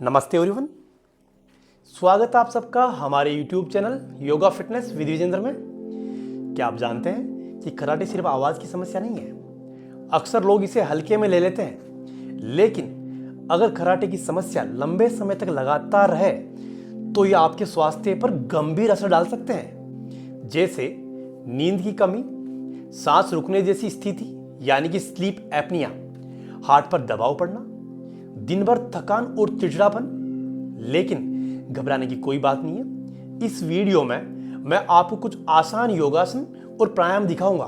नमस्ते एवरीवन। स्वागत है आप सबका हमारे YouTube channel yoga fitness with Vijender में। क्या आप जानते हैं कि कराटे सिर्फ आवाज़ की समस्या नहीं है। अक्सर लोग इसे हल्के में ले लेते हैं, लेकिन अगर कराटे की समस्या लंबे समय तक लगातार रहे तो ये आपके स्वास्थ्य पर गंभीर असर डाल सकते हैं, जैसे नींद की कमी, सांस रुकने जैसी स्थिति यानी कि स्लीप एपनिया, हार्ट पर दबाव पड़ना, दिन भर थकान और चिड़चिड़ापन। लेकिन घबराने की कोई बात नहीं है। इस वीडियो में मैं आपको कुछ आसान योगासन और प्राणायाम दिखाऊंगा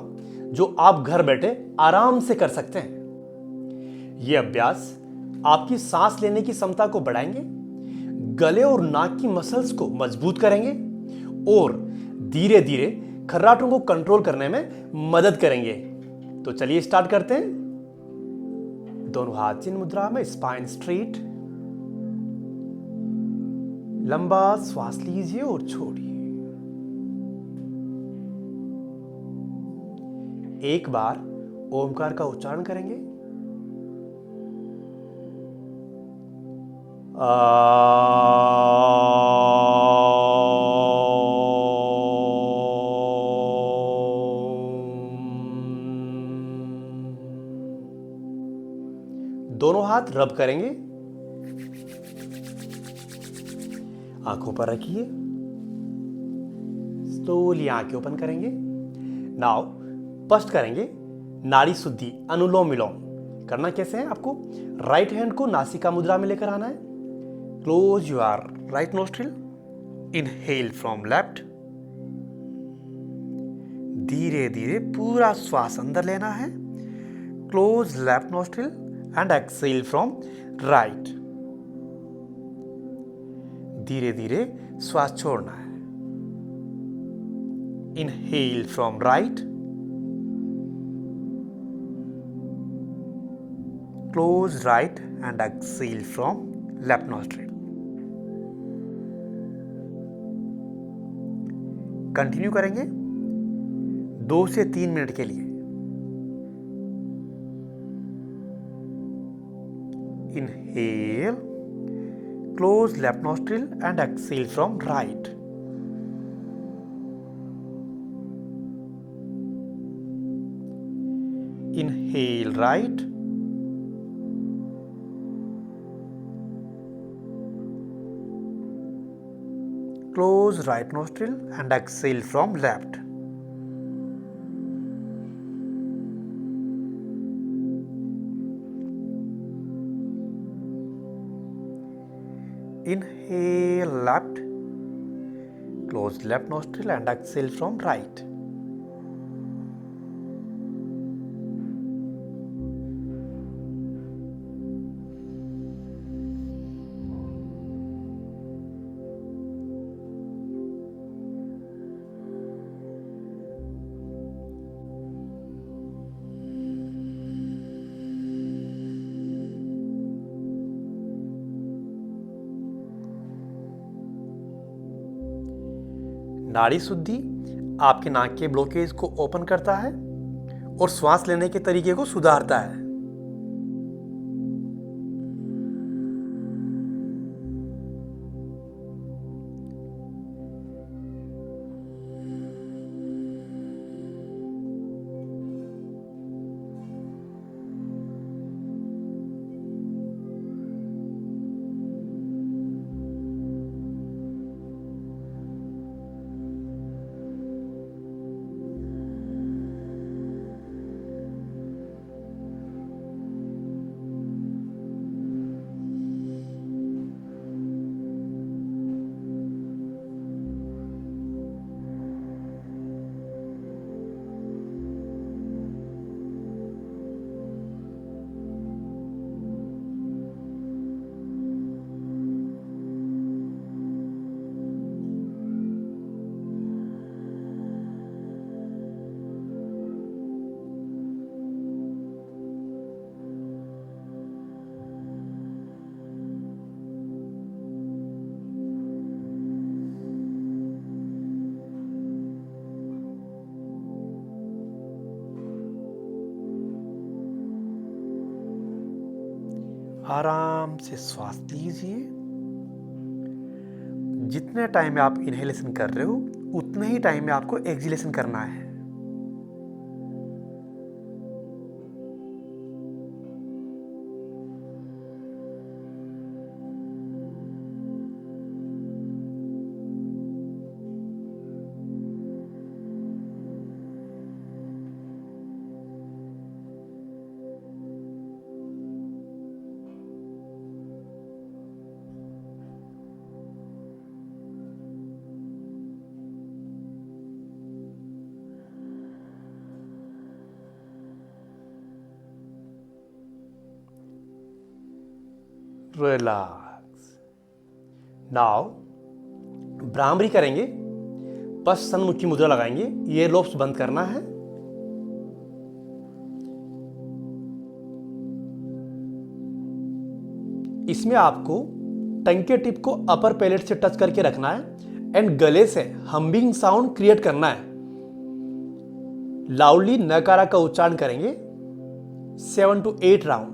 जो आप घर बैठे आराम से कर सकते हैं। ये अभ्यास आपकी सांस लेने की क्षमता को बढ़ाएंगे, गले और नाक की मसल्स को मजबूत करेंगे और धीरे धीरे खर्राटों को कंट्रोल करने में मदद करेंगे। तो चलिए स्टार्ट करते हैं। दोनों हाथ चिन्ह मुद्रा में, स्पाइन स्ट्रेट। लंबा श्वास लीजिए और छोड़िए। एक बार ओमकार का उच्चारण करेंगे। दोनों हाथ रब करेंगे। आंखों पर रखिए। स्लोली आंखें ओपन करेंगे। नाउ स्पष्ट करेंगे नाड़ी शुद्धि, अनुलोम विलोम। करना कैसे है? आपको राइट हैंड को नासिका मुद्रा में लेकर आना है। Close your right nostril. Inhale from left. धीरे धीरे पूरा श्वास अंदर लेना है। Close left nostril and exhale from right। धीरे धीरे श्वास छोड़ना है। Inhale from right। Close right and exhale from left nostril। Continue करेंगे 2 से 3 मिनट के लिए। Inhale, close left nostril and exhale from right। Inhale right, close right nostril and exhale from left। Inhale left, close left nostril and exhale from right। नाड़ी शुद्धि आपके नाक के blockage को ओपन करता है और श्वास लेने के तरीके को सुधारता है। आराम से श्वास लीजिए जितने टाइम में आप इनहेलेशन कर रहे हो उतने ही टाइम में आपको एक्सहेलेशन करना है। रिलैक्स। नाउ भ्रामरी करेंगे, बस सन्मुखी मुद्रा लगाएंगे, ईयर लोब्स बंद करना है। इसमें आपको टंग के टिप को अपर पैलेट से टच करके रखना है एंड गले से हम्बिंग साउंड क्रिएट करना है। लाउडली नकारा का उच्चारण करेंगे 7 to 8 राउंड।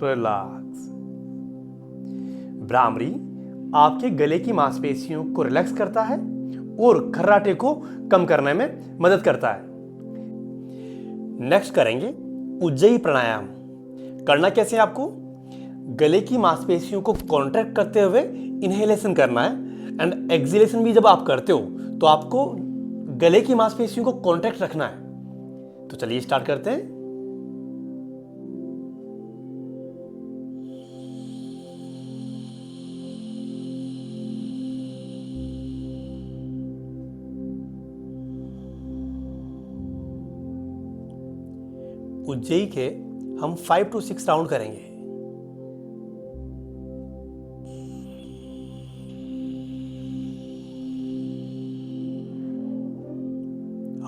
रिलैक्स। भ्रामरी आपके गले की मांसपेशियों को रिलैक्स करता है और खर्राटे को कम करने में मदद करता है। नेक्स्ट करेंगे उज्जयी प्राणायाम। करना कैसे है आपको? गले की मांसपेशियों को कॉन्ट्रैक्ट करते हुए इनहेलेशन करना है एंड एक्सहेलेशन भी जब आप करते हो तो आपको गले की मांसपेशियों को कॉन्ट्रैक्ट रखना है। तो चलिए स्टार्ट करते हैं। उज्जयी के हम 5 to 6 राउंड करेंगे।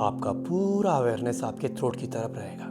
आपका पूरा अवेयरनेस आपके थ्रोट की तरफ रहेगा।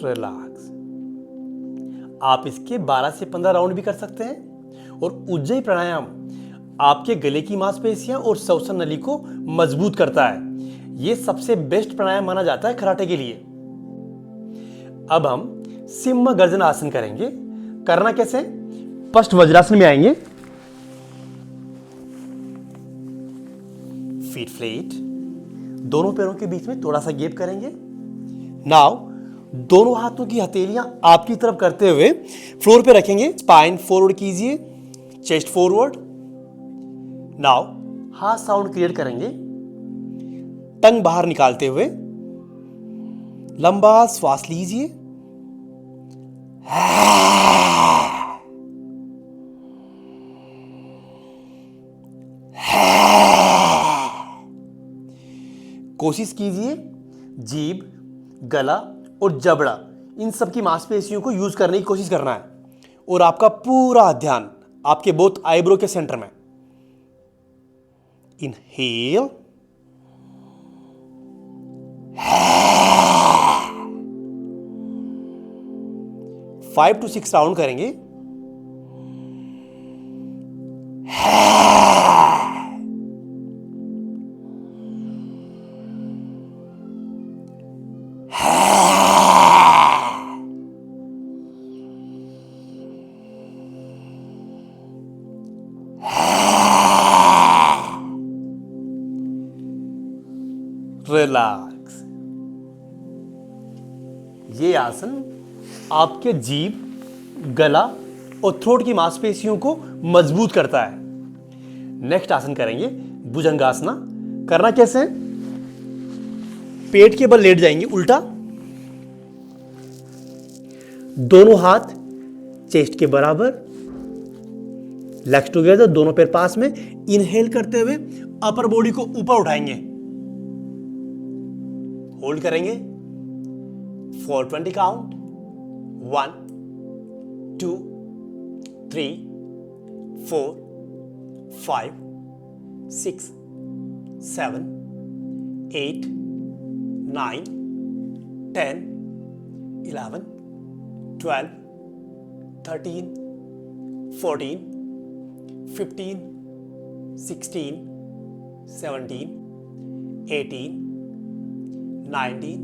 रिलैक्स। आप इसके 12 से 15 राउंड भी कर सकते हैं। और उज्जयी प्राणायाम आपके गले की मांसपेशियां और श्वसन नली को मजबूत करता है। यह सबसे बेस्ट प्राणायाम माना जाता है कराटे के लिए। अब हम सिंह गर्जन आसन करेंगे। करना कैसे? फर्स्ट वज्रासन में आएंगे, फीट फ्लैट, दोनों पैरों के बीच में थोड़ा सा गैप करेंगे। नाउ दोनों हाथों की हथेलियां आपकी तरफ करते हुए फ्लोर पे रखेंगे। स्पाइन फॉरवर्ड कीजिए, चेस्ट फॉरवर्ड। नाउ हाथ साउंड क्रिएट करेंगे, टंग बाहर निकालते हुए लंबा श्वास लीजिए। कोशिश कीजिए जीभ, गला और जबड़ा इन सब की मांसपेशियों को यूज करने की कोशिश करना है। और आपका पूरा ध्यान आपके बोथ आईब्रो के सेंटर में। इनहेल, 5 to 6 राउंड करेंगे। रिलैक्स। ये आसन आपके जीभ, गला और थ्रोट की मांसपेशियों को मजबूत करता है। नेक्स्ट आसन करेंगे भुजंगासना। करना कैसे है? पेट के बल लेट जाएंगे उल्टा, दोनों हाथ चेस्ट के बराबर, लेग्स टुगेदर, दोनों पैर पास में। इनहेल करते हुए अपर बॉडी को ऊपर उठाएंगे, होल्ड करेंगे for 20 count. 1 2 3 4 5 6 7 8 9 10 11 12 13 14 15 16 17 18 19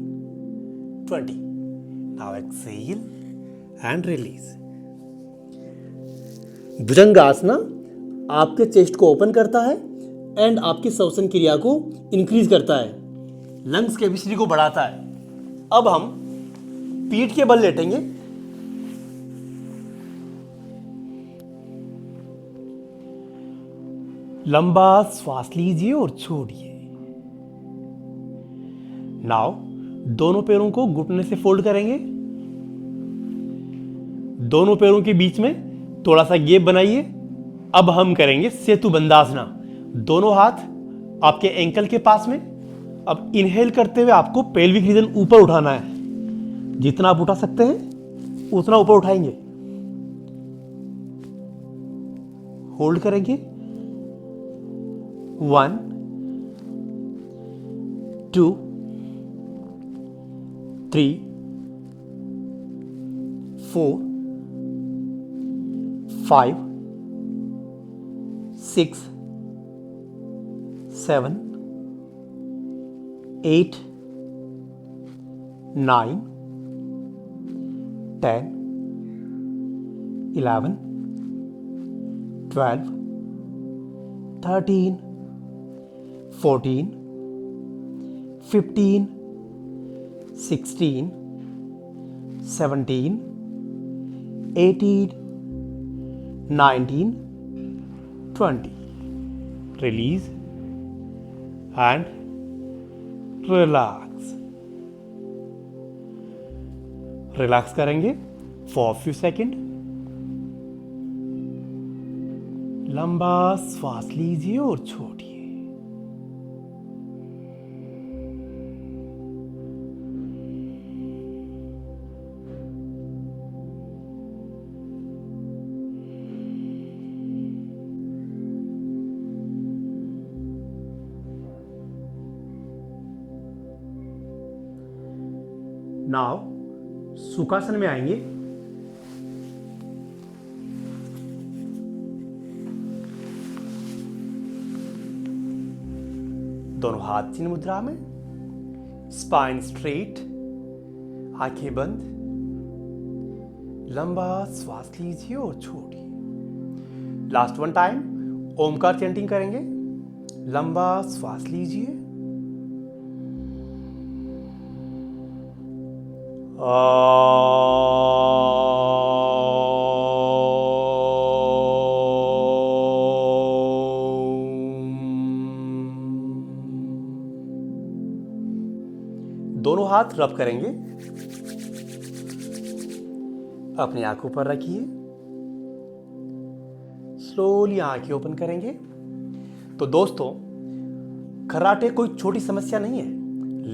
20. Now exhale and release. Bhujangasana आपके चेस्ट को ओपन करता है एंड आपकी श्वसन क्रिया को इंक्रीज करता है, लंग्स कैपेसिटी को बढ़ाता है। अब हम पीठ के बल लेटेंगे, लंबा श्वास लीजिए और छोड़िए। नाउ दोनों पैरों को घुटने से फोल्ड करेंगे, दोनों पैरों के बीच में थोड़ा सा गैप बनाइए। अब हम करेंगे सेतु बंदासना। दोनों हाथ आपके एंकल के पास में। अब इनहेल करते हुए आपको पेल्विक रीजन ऊपर उठाना है। जितना आप उठा सकते हैं उतना ऊपर उठाएंगे, होल्ड करेंगे। 1 2 3 4 5 6 7 8 9 10 11 12 13 14 15 16 17 18 19 20. Release and relax. रिलैक्स करेंगे फॉर फ्यू सेकेंड। लंबा श्वास लीजिए और छोड़िए। नाउ सुखासन में आएंगे। दोनों हाथ चिन्ह मुद्रा में, स्पाइन स्ट्रेट, आंखें बंद, लंबा श्वास लीजिए और छोड़िए। Last one time Omkar chanting करेंगे। लंबा श्वास लीजिए, दोनों हाथ रब करेंगे। अपनी आंखों पर रखिए, स्लोली आंखें ओपन करेंगे। तो दोस्तों, कराटे कोई छोटी समस्या नहीं है,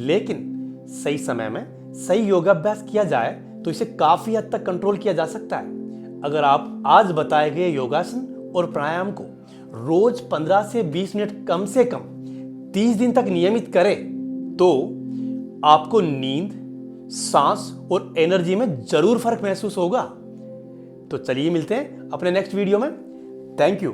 लेकिन सही समय में सही योगाभ्यास किया जाए तो इसे काफी हद तक कंट्रोल किया जा सकता है। अगर आप आज बताए गए योगासन और प्राणायाम को रोज 15 से 20 मिनट कम से कम 30 दिन तक नियमित करें तो आपको नींद, सांस और एनर्जी में जरूर फर्क महसूस होगा। तो चलिए मिलते हैं अपने नेक्स्ट वीडियो में। Thank you.